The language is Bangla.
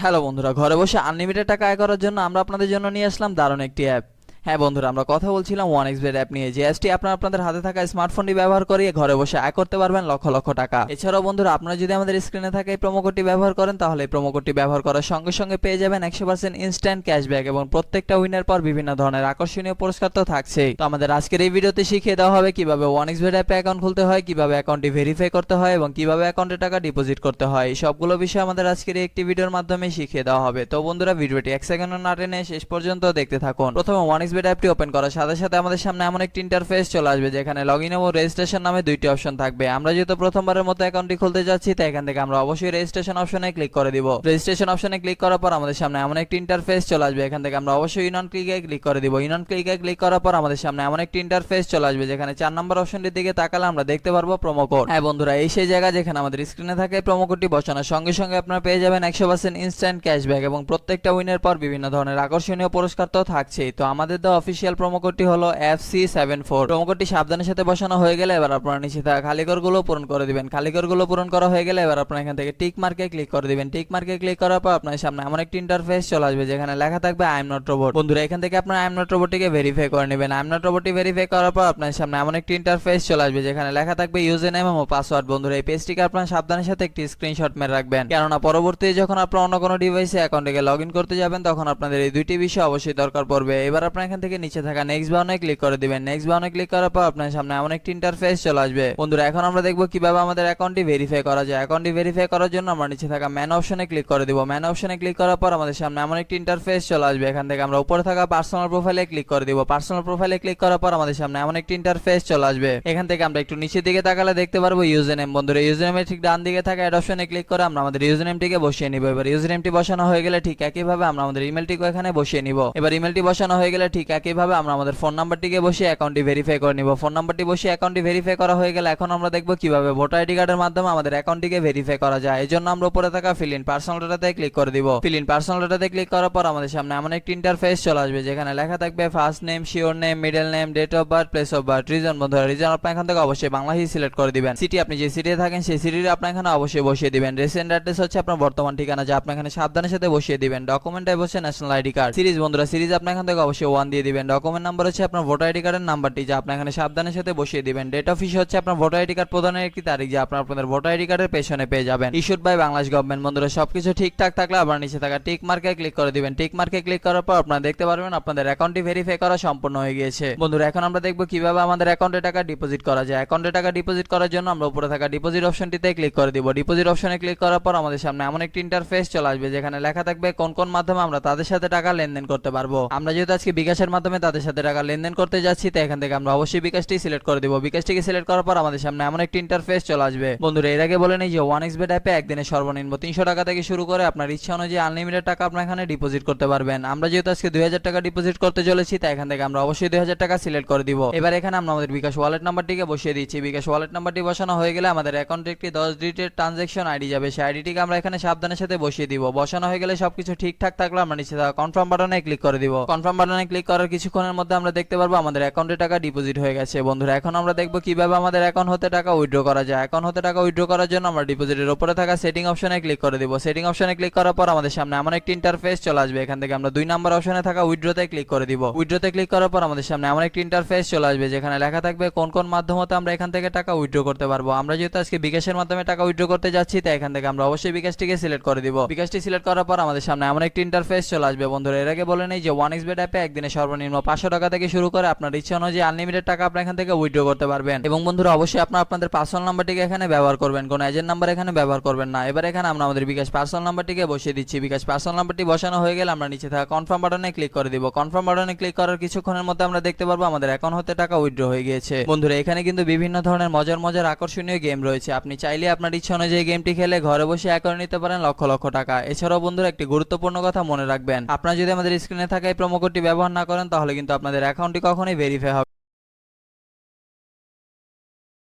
হ্যালো বন্ধুরা, ঘরে বসে আনলিমিটেড টাকা আয় করার জন্য আমরা আপনাদের জন্য নিয়ে আসলাম দারুণ একটি অ্যাপ। হ্যাঁ বন্ধুরা, আমরা কথা বলছিলাম OneXBet অ্যাপ নিয়ে, যে অ্যাপটি আপনাদের হাতে থাকা স্মার্টফোনটি ব্যবহার করে ঘরে বসে আয় করতে পারবেন লক্ষ লক্ষ টাকা। এছাড়াও বন্ধুরা, আপনারা যদি আমাদের স্ক্রিনে থাকা এই প্রোমো কোডটি ব্যবহার করেন, তাহলে এই প্রোমো কোডটি ব্যবহার করার সঙ্গে সঙ্গে পেয়ে যাবেন 100% ইনস্ট্যান্ট ক্যাশব্যাক, এবং প্রত্যেকটা উইনার পর বিভিন্ন ধরনের আকর্ষণীয় পুরস্কার তো থাকছেই। তো আমাদের আজকের এই ভিডিওতে শিখিয়ে দেওয়া হবে কিভাবে OneXBet অ্যাপে অ্যাকাউন্ট খুলতে হয়, কিভাবে অ্যাকাউন্টটি ভেরিফাই করতে হয়, এবং কিভাবে অ্যাকাউন্টে টাকা ডিপোজিট করতে হয়। এই সবগুলো বিষয় আমাদের আজকের এই একটি ভিডিওর মাধ্যমে শিখিয়ে দেওয়া হবে। তো বন্ধুরা, ভিডিওটি 1 সেকেন্ডও না টেনে শেষ পর্যন্ত দেখতে থাকুন। প্রথমে OneXBet অ্যাপটি ওপেন করার সাথে সাথে আমাদের সামনে এমন একটি ইন্টারফেস চলে আসবে, যেখানে লগইন এবং রেজিস্ট্রেশন নামে দুইটি অপশন থাকবে। আমরা যেহেতু প্রথমবারের মতো অ্যাকাউন্টটি খুলতে যাচ্ছি, তাই এখান থেকে আমরা অবশ্যই রেজিস্ট্রেশন অপশনে ক্লিক করে দিব। রেজিস্ট্রেশন অপশনে ক্লিক করার পর আমাদের সামনে এমন একটি ইন্টারফেস চলে আসবে, এখান থেকে আমরা অবশ্যই ইন অন ক্লিকে ক্লিক করে দিব। ইন অন ক্লিকে ক্লিক করার পর আমাদের সামনে এমন একটি ইন্টারফেস চলে আসবে, যেখানে 4 নম্বর অপশনটির দিকে তাকালে আমরা দেখতে পারবো প্রোমো কোড। হ্যাঁ বন্ধুরা, এই সেই জায়গা যেখানে আমাদের স্ক্রিনে থাকে প্রোমো কোডটি বসানোর সঙ্গে সঙ্গে আপনারা পেয়ে যাবেন 100% ইনস্ট্যান্ট ক্যাশব্যাক, এবং প্রত্যেকটা উইনের পর বিভিন্ন ধরনের আকর্ষণীয় পুরস্কার তো থাকছেই। তো আমাদের দেওয়া অফিসিয়াল প্রোমো কোডটি হলো FC74। প্রোমো কোডটি সাবধানের সাথে বসানো হয়ে গেলে এবার আপনারা নিচে থাকা খালি ঘরগুলো পূরণ করে দিবেন। খালি ঘরগুলো পূরণ করা হয়ে গেলে এবার আপনারা এখান থেকে টিক মার্কে ক্লিক করে দিবেন। টিক মার্কে ক্লিক করার পর আপনার সামনে এমন একটি ইন্টারফেস চলে আসবে, যেখানে লেখা থাকবে আই এম নট রোবট। বন্ধুরা, এখান থেকে আপনারা আই এম নট রোবটটিকে ভেরিফাই করে নেবেন। আই এম নট রোবটটি ভেরিফাই করার পর আপনার সামনে এমন একটি ইন্টারফেস চলে আসবে, যেখানে লেখা থাকবে ইউজার নেম এবং পাসওয়ার্ড। বন্ধুরা, এই পেজটিকে আপনারা সাবধানের সাথে একটি স্ক্রিনশট মেরে রাখবেন, কেননা পরবর্তীতে যখন আপনারা অন্য কোনো ডিভাইসে অ্যাকাউন্টে লগ ইন করতে যাবেন, তখন আপনাদের এই দুইটি বিষয় অবশ্যই দরকার পড়বে। এবার আপনারা এখান থেকে নিচে থাকা নেক্সট বাটনে ক্লিক করে দিবেন। নেক্সট বাটনে ক্লিক করার পর আপনার সামনে এমন একটি ইন্টারফেস চলে আসবে। বন্ধুরা, এখন আমরা দেখব কিভাবে আমাদের অ্যাকাউন্টটি ভেরিফাই করা যায়। অ্যাকাউন্টটি ভেরিফাই করার জন্য আমরা নিচে থাকা ম্যান অপশনে ক্লিক করে দিব। ম্যান অপশনে ক্লিক করার পর আমাদের সামনে এমন একটি ইন্টারফেস চলে আসবে, এখান থেকে আমরা উপরে থাকা পার্সোনাল প্রোফাইলে ক্লিক করে দিব। পার্সোনাল প্রোফাইলে ক্লিক করার পর আমাদের সামনে এমন একটি ইন্টারফেস চলে আসবে, এখান থেকে আমরা একটু নিচের দিকে তাকালে দেখতে পারবো ইউজার নেম। বন্ধুরা, ইউজার নেমের ঠিক ডান দিকে থাকা অ্যাড অপশনে ক্লিক করে আমরা আমাদের ইউজার নেমটিকে বসিয়ে নিব। এবার ইউজার নেমটি বসানো হয়ে গেলে ঠিক একইভাবে আমরা আমাদের ইমেলটিকে এখানে বসিয়ে নিব। এবার ইমেলটি বসানো হয়ে গেলে ঠিক একইভাবে আমরা আমাদের ফোন নাম্বারটিকে বসিয়ে অ্যাকাউন্টটি ভেরিফাই করে নিব। ফোন নাম্বারটি বসিয়ে অ্যাকাউন্টটি ভেরিফাই করা হয়ে গেলে এখন আমরা দেখব কিভাবে ভোটার আইডি কার্ডের মাধ্যমে আমাদের অ্যাকাউন্টটিকে ভেরিফাই করা যায়। এই জন্য আমরা উপরে থাকা ফিল ইন পার্সোনাল ডাটাতে ক্লিক করে দিব। ফিল ইন পার্সোনাল ডাটাতে ক্লিক করার পর আমাদের সামনে এমন একটি ইন্টারফেস চলে আসবে, যেখানে লেখা থাকবে first name, surname, middle name, date of birth, place of birth, reason. বন্ধুরা, রিজন আপনি এখান থেকে অবশ্যই বাংলাদেশ সিলেক্ট করে দিবেন। সিটি আপনি যে সিটিতে থাকেন সেই সিটিটা আপনি এখানে অবশ্যই বসিয়ে দিবেন। রেসিডেন্ট অ্যাড্রেস হচ্ছে আপনার বর্তমান ঠিকানা, যা আপনি এখানে সাবধানের সাথে বসিয়ে দিবেন। ডকুমেন্ট টাইপ হচ্ছে ন্যাশনাল আইডি কার্ড। সিরিজ, বন্ধুরা সিরিজ আপনি এখান থেকে অবশ্যই 1 দিয়ে দিবেন। ডকুমেন্ট নাম্বার হচ্ছে আপনার ভোটার আইডি কার্ডের নাম্বারটি, যা আপনি এখানে সাবধানের সাথে বসিয়ে দিবেন। ডেট অফ ইস্যু হচ্ছে আপনার ভোটার আইডি কার্ড প্রদানের একটি তারিখ, যা আপনাদের ভোটার আইডি কার্ডের পেছনে পেয়ে যাবেন। Issued by Bangladesh government. বন্ধুরা, সবকিছু ঠিকঠাক থাকলে আবার নিচে থাকা টিক মার্কে ক্লিক করে দিবেন। টিক মার্কে ক্লিক করার পর আপনারা দেখতে পারবেন আপনাদের অ্যাকাউন্টটি ভেরিফাই করা সম্পূর্ণ হয়ে গিয়েছে। বন্ধুরা, এখন আমরা দেখব কিভাবে আমাদের অ্যাকাউন্টে টাকা ডিপোজিট করা যায়। অ্যাকাউন্টে টাকা ডিপোজিট করার জন্য আমরা উপরে থাকা ডিপোজিট অপশনটিতে ক্লিক করে দিব। ডিপোজিট অপশনে ক্লিক করার পর আমাদের সামনে এমন একটি ইন্টারফেস চলে আসবে, যেখানে লেখা থাকবে কোন কোন মাধ্যমে আমরা তাদের সাথে টাকা লেনদেন করতে পারবো। আমরা যেহেতু আজকে বিকাশের মাধ্যমে তাদের সাথে টাকা লেনদেন করতে যাচ্ছি, তাই এখান থেকে আমরা অবশ্যই বিকাশটি সিলেক্ট করে দিব। বিকাশটিকে সিলেক্ট করার পর আমাদের সামনে এমন একটি ইন্টারফেস চলে আসবে। বন্ধুরা, এর আগে বলে নেই যে OneXBet অ্যাপে একদিনে সর্বনিম্ন 300 টাকা থেকে শুরু করে আপনার ইচ্ছা অনুযায়ী আনলিমিটেড টাকা আপনার এখানে ডিপোজিট করতে পারবেন। আমরা যেহেতু আজকে 2000 টাকা ডিপোজিট করতে চলেছি, তাই এখান থেকে আমরা অবশ্যই 2000 টাকা সিলেক্ট করে দিব। এবার এখানে আমরা আমাদের বিকাশ ওয়ালেট নাম্বারটিকে বসিয়ে দিচ্ছি। বিকাশ ওয়ালেট নাম্বারটি বসানো হয়ে গেলে আমাদের অ্যাকাউন্টে একটি 10 ডিজিটের ট্রানজাকশন আইডি যাবে, সেই আইডিটিকে আমরা এখানে সাবধানের সাথে বসিয়ে দিব। বসানো হয়ে গেলে সবকিছু ঠিকঠাক থাকলে আমরা নিচে থাকা কনফার্ম বাটনে ক্লিক করে দিব। কনফার্ম বাটনে ক্লিক করার কিছুক্ষণের মধ্যে আমরা দেখতে পারবো আমাদের অ্যাকাউন্টে টাকা ডিপোজিট হয়ে গেছে। বন্ধুরা, এখন আমরা দেখব কিভাবে আমাদের অ্যাকাউন্ট হতে টাকা উইথড্র করা যায়। অ্যাকাউন্ট হতে টাকা উইথড্র করার জন্য আমরা ডিপোজিটের উপরে থাকা সেটিং অপশনে ক্লিক করে দিব। সেটিং অপশনে ক্লিক করার পর আমাদের সামনে এমন একটি ইন্টারফেস চলে আসবে, এখান থেকে আমরা 2 নাম্বার অপশনে থাকা উইথড্রতে ক্লিক করে দিব। উইথড্রতে ক্লিক করার পর আমাদের সামনে এমন একটি ইন্টারফেস চলে আসবে, যেখানে লেখা থাকবে কোন কোন মাধ্যমে আমরা এখান থেকে টাকা উইথড্র করতে পারবো। আমরা যেহেতু আজকে বিকাশের মাধ্যমে টাকা উইথড্র করতে যাচ্ছি, তাই এখান থেকে আমরা অবশ্যই বিকাশটিকে সিলেক্ট করে দিব। বিকাশটি সিলেক্ট করার পর আমাদের সামনে এমন একটি ইন্টারফেস চলে আসবে। বন্ধুরা, এর আগে বলে নেই যে OneXBet অ্যাপে একদিনে সর্বনিম্ন 500 টাকা থেকে শুরু করে আপনার ইচ্ছা অনুযায়ী আনলিমিটেড টাকা আপনি এখান থেকে উইথড্র করতে পারবেন। এবং বন্ধুরা, অবশ্যই আপনাদের পার্সোনাল নাম্বারটিকে এখানে ব্যবহার করবেন, কোনো এজেন্ট নাম্বার এখানে ব্যবহার করবেন না। এবার এখানে আমরা আমাদের বিকাশ পার্সোনাল নাম্বারটিকে বসিয়ে দিচ্ছি। বিকাশ পার্সোনাল নাম্বারটি বসানো হয়ে গেলে আমরা নিচে থাকা কনফার্ম বাটনে ক্লিক করে দিব। কনফার্ম বাটনে ক্লিক করার কিছুক্ষণের মধ্যে আমরা দেখতে পারবো আমাদের অ্যাকাউন্ট হতে টাকা উইথড্র হয়ে গিয়েছে। বন্ধুরা, এখানে কিন্তু বিভিন্ন ধরনের মজার আকর্ষণীয় গেম রয়েছে। আপনি চাইলে আপনার ইচ্ছা অনুযায়ী গেমটি খেলে ঘরে বসে আয় করে নিতে পারেন লক্ষ লক্ষ টাকা। এছাড়াও বন্ধুরা, একটি গুরুত্বপূর্ণ কথা মনে রাখবেন, আপনারা যদি আমাদের স্ক্রিনে থাকা এই প্রোমো কোডটি ব্যবহার না করেন, তাহলে কিন্তু আপনাদের অ্যাকাউন্টটি কখনোই ভেরিফাই হবে